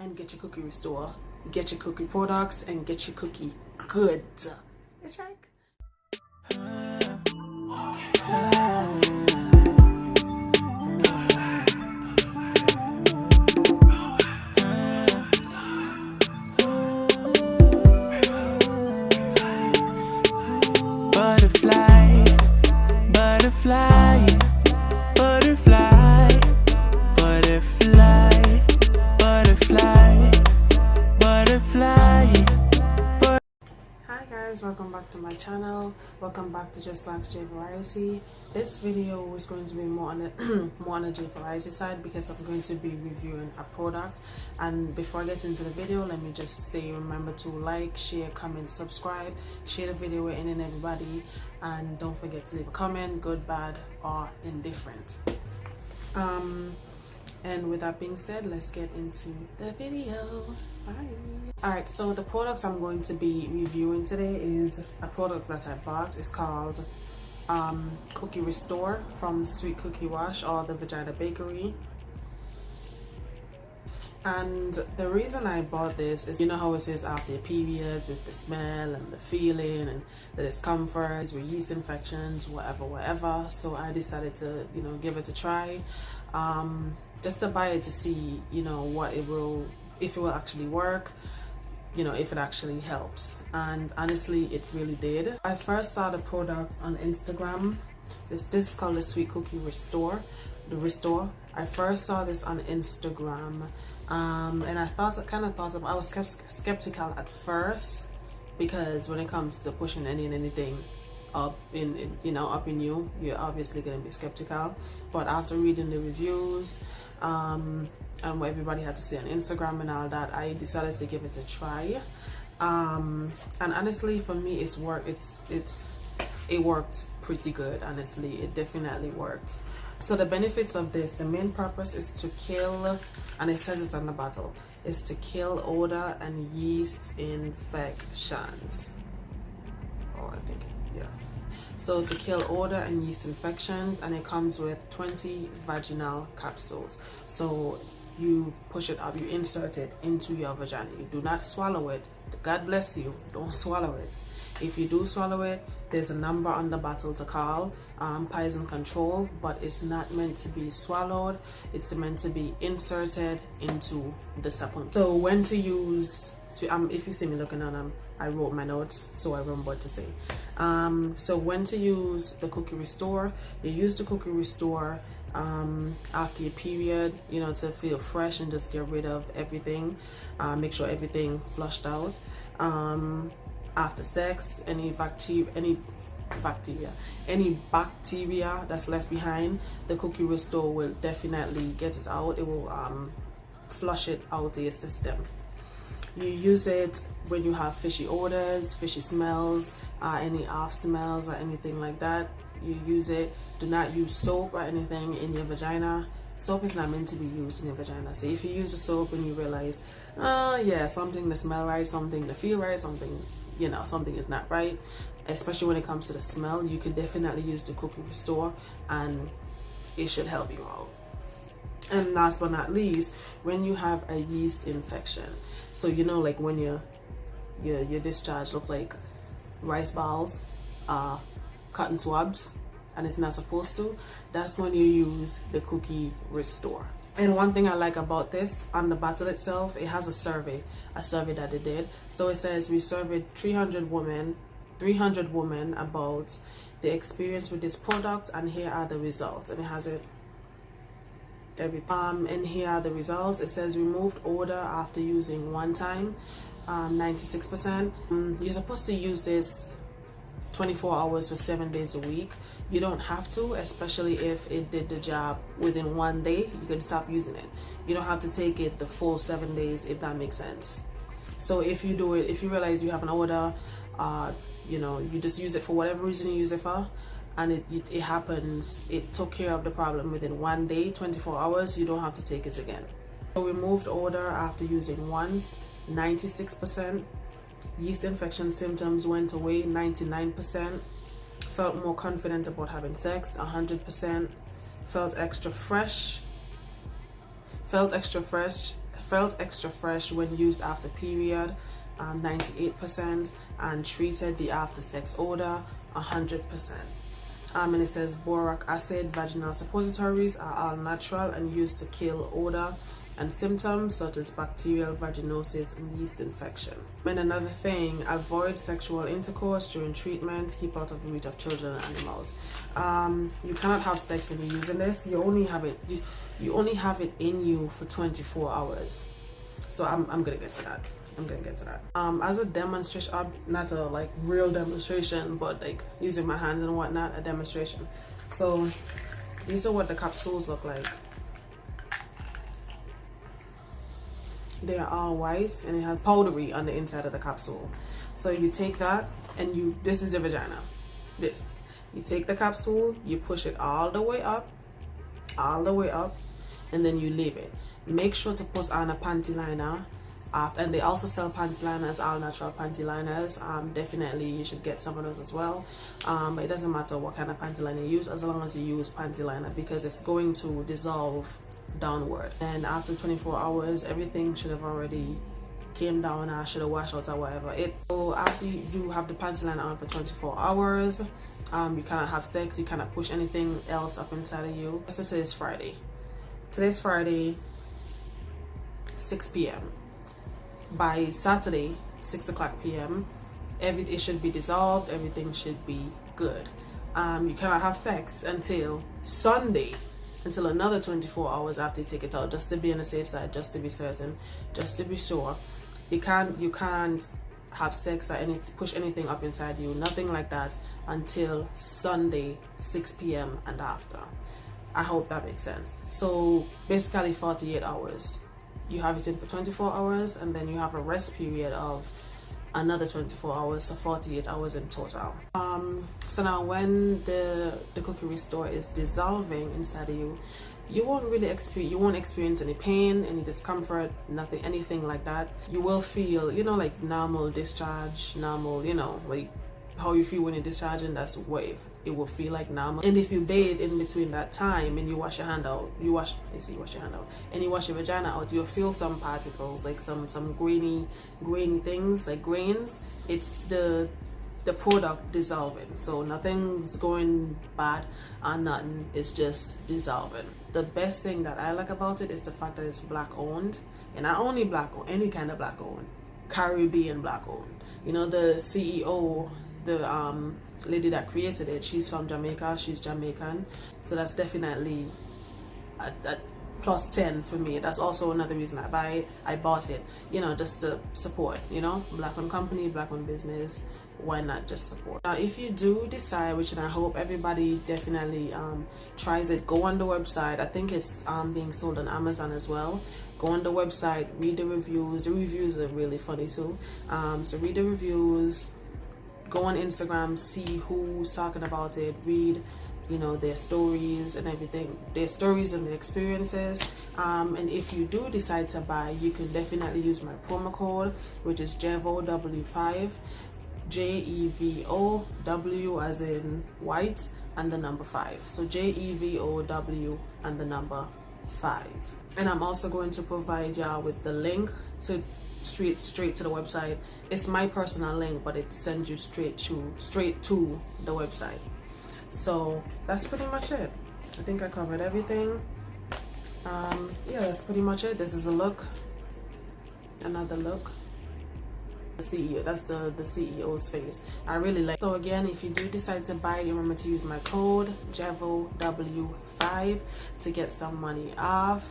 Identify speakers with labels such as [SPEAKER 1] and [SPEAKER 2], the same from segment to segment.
[SPEAKER 1] and get your cookie restore. Get your cookie products and get your cookie good. You check?
[SPEAKER 2] Butterfly, butterfly, butterfly, butterfly, butterfly, butterfly.
[SPEAKER 1] Hi guys, welcome back to my channel. Welcome back to Just Locs J Variety. This video is going to be more on the more on the J Variety side because I'm going to be reviewing a product. And before I get into the video, let me just say, remember to like, share, comment, subscribe, share the video with any and everybody, and don't forget to leave a comment, good, bad, or indifferent. And with that being said, let's get into the video. Bye. Alright, so the product I'm going to be reviewing today is a product that I bought. It's called Cookie Restore from Sweet Cookie Wash or the Vagina Bakery. And the reason I bought this is, you know how it is after your period with the smell and the feeling and the discomfort with yeast infections, whatever. So I decided to, you know, give it a try, just to buy it to see, you know, what it will, if it will actually work, you know, if it actually helps. And honestly, it really did. I first saw the product on Instagram. This is called the Sweet Cookie Restore. The Restore. I first saw this on Instagram, and I was skeptical at first, because when it comes to pushing anything up in you, you're obviously going to be skeptical. But after reading the reviews and what everybody had to say on Instagram and all that, I decided to give it a try. And honestly, for me, it worked pretty good. Honestly, it definitely worked. So the benefits of this, the main purpose is to kill, and it says it on the bottle, is to kill odor and yeast infections. So to kill odor and yeast infections, and it comes with 20 vaginal capsules. So you push it up, you insert it into your vagina. You do not swallow it. God bless you, don't swallow it. If you do swallow it, there's a number on the bottle to call, poison control, but it's not meant to be swallowed. It's meant to be inserted into the supplement. So when to use, if you see me looking at them, I wrote my notes so I remember what to say. So when to use the Cookie Restore, you use the Cookie Restore after your period, you know, to feel fresh and just get rid of everything, make sure everything flushed out. After sex, any bacteria that's left behind, the Cookie Restore will definitely get it out. It will flush it out of your system. You use it when you have fishy odors, fishy smells, any off smells or anything like that. You use it. Do not use soap or anything in your vagina. Soap is not meant to be used in your vagina. So if you use the soap and you realize, yeah, something to smell right, something to feel right, something, you know, something is not right, especially when it comes to the smell, you can definitely use the Cookie Restore and it should help you out. And last but not least, when you have a yeast infection, so you know, like when your discharge look like rice balls, cotton swabs, and it's not supposed to, that's when you use the Cookie Restore. And one thing I like about this, on the bottle itself, it has a survey that they did. So it says we surveyed 300 women about the experience with this product, and here are the results. And it has it and here are the results. It says removed odor after using one time, 96%. You're supposed to use this 24 hours for 7 days a week. You don't have to, especially if it did the job within 1 day. You can stop using it. You don't have to take it the full 7 days, if that makes sense. So if you do it, if you realize you have an odor, you know, you just use it for whatever reason you use it for, and it happens, it took care of the problem within 1 day, 24 hours, you don't have to take it again. So removed odor after using once, 96%. Yeast infection symptoms went away, 99%. Felt more confident about having sex, 100%. Felt extra fresh, felt extra fresh when used after period, 98%, and treated the after sex odor, 100%. And it says boric acid vaginal suppositories are all natural and used to kill odor and symptoms such as bacterial vaginosis and yeast infection. And another thing, avoid sexual intercourse during treatment. Keep out of the reach of children and animals. You cannot have sex when you're using this. You only have it. You only have it in you for 24 hours. So I'm gonna get to that. As a demonstration, not a like real demonstration, but like using my hands and whatnot, a demonstration. So these are what the capsules look like. They are all white and it has powdery on the inside of the capsule. So you take that and this is the vagina. You take the capsule, you push it all the way up, and then you leave it. Make sure to put on a panty liner. And they also sell panty liners, all natural panty liners. Definitely you should get some of those as well. But it doesn't matter what kind of panty liner you use, as long as you use panty liner, because it's going to dissolve downward. And after 24 hours, everything should have already came down. I should have washed out or whatever. So after you have the panty liner on for 24 hours, you cannot have sex, you cannot push anything else up inside of you. So today's Friday. Today's Friday, 6 p.m. By Saturday, 6 o'clock p.m., it should be dissolved, everything should be good. You cannot have sex until Sunday, until another 24 hours after you take it out, just to be on the safe side, just to be certain, just to be sure. You can't have sex or push anything up inside you, nothing like that, until Sunday, 6 p.m. and after. I hope that makes sense. So basically 48 hours. You have it in for 24 hours, and then you have a rest period of another 24 hours, so 48 hours in total. So now when the cookie restore is dissolving inside of you, you won't experience any pain, any discomfort, nothing, anything like that. You will feel, like normal discharge, normal, like how you feel when you're discharging. That's what it will feel like normal. And if you bathe in between that time and you wash your hand out, and you wash your vagina out, you'll feel some particles, like some grainy things, like grains. It's the product dissolving, so nothing's going bad or nothing, it's just dissolving. The best thing that I like about it is the fact that it's black owned, and not only black owned, any kind of black owned, Caribbean black owned. The CEO, the lady that created it, she's from Jamaica, she's Jamaican, so that's definitely a plus 10 for me. That's also another reason I bought it, just to support, black owned company, black owned business. Why not just support? Now if you do decide, which I hope everybody definitely tries it, go on the website. I think it's being sold on Amazon as well. Go on the website, read the reviews. The reviews are really funny too. So read the reviews, go on Instagram, see who's talking about it, read their stories and everything, their stories and their experiences. And if you do decide to buy, you can definitely use my promo code, which is JEVOW5, JEVOW as in white and the number 5. So JEVOW and the number 5. And I'm also going to provide y'all with the link to straight to the website. It's my personal link, but it sends you straight to the website. So that's pretty much it. I think I covered everything. Yeah, that's pretty much it. This is a look, another look. The CEO, that's the CEO's face. I really like. So again, if you do decide to buy it, remember to use my code JEVOW5 to get some money off.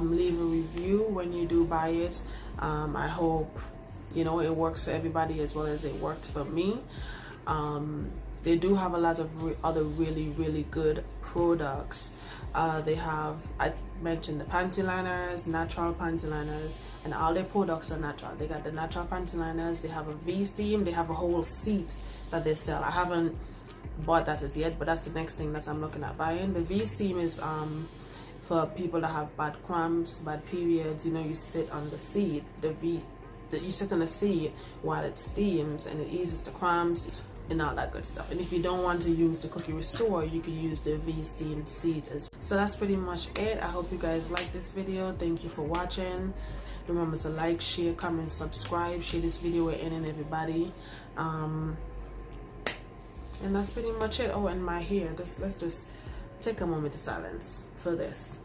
[SPEAKER 1] Leave a review when you do buy it. I hope it works for everybody as well as it worked for me. They do have a lot of other really good products. They have, I mentioned the panty liners, natural panty liners, and all their products are natural. They got the natural panty liners, they have a V-steam, they have a whole seat that they sell. I haven't bought that as yet, but that's the next thing that I'm looking at buying. The V-steam is for people that have bad cramps, bad periods. You sit on the seat, you sit on the seat while it steams and it eases the cramps. and all that good stuff. And if you don't want to use the cookie restore, you can use the V-steam seeds as well. So that's pretty much it. I hope you guys like this video. Thank you for watching. Remember to like, share, comment, subscribe, share this video with any and everybody. And that's pretty much it. Oh, and my hair, let's just take a moment of silence for this,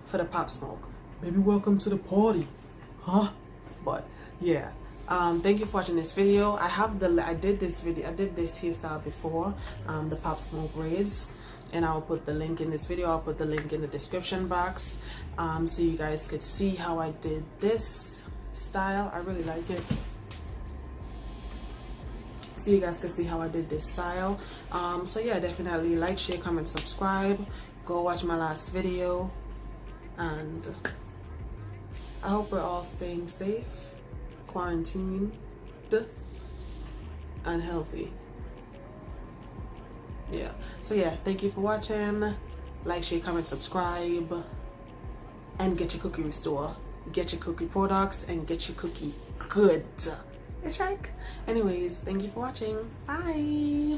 [SPEAKER 1] for the pop smoke. Baby, welcome to the party, huh? But yeah, thank you for watching this video. I did this hairstyle before, the pop smoke braids, and I'll put the link in this video. I'll put the link in the description box, so you guys could see how I did this style. I really like it, so you guys can see how I did this style. So yeah, definitely like, share, comment, subscribe. Go watch my last video, and I hope we're all staying safe, quarantined, and healthy. Yeah, so yeah, thank you for watching. Like, share, comment, subscribe, and get your cookie restore, get your cookie products, and get your cookie good. It's like, anyways, thank you for watching. Bye.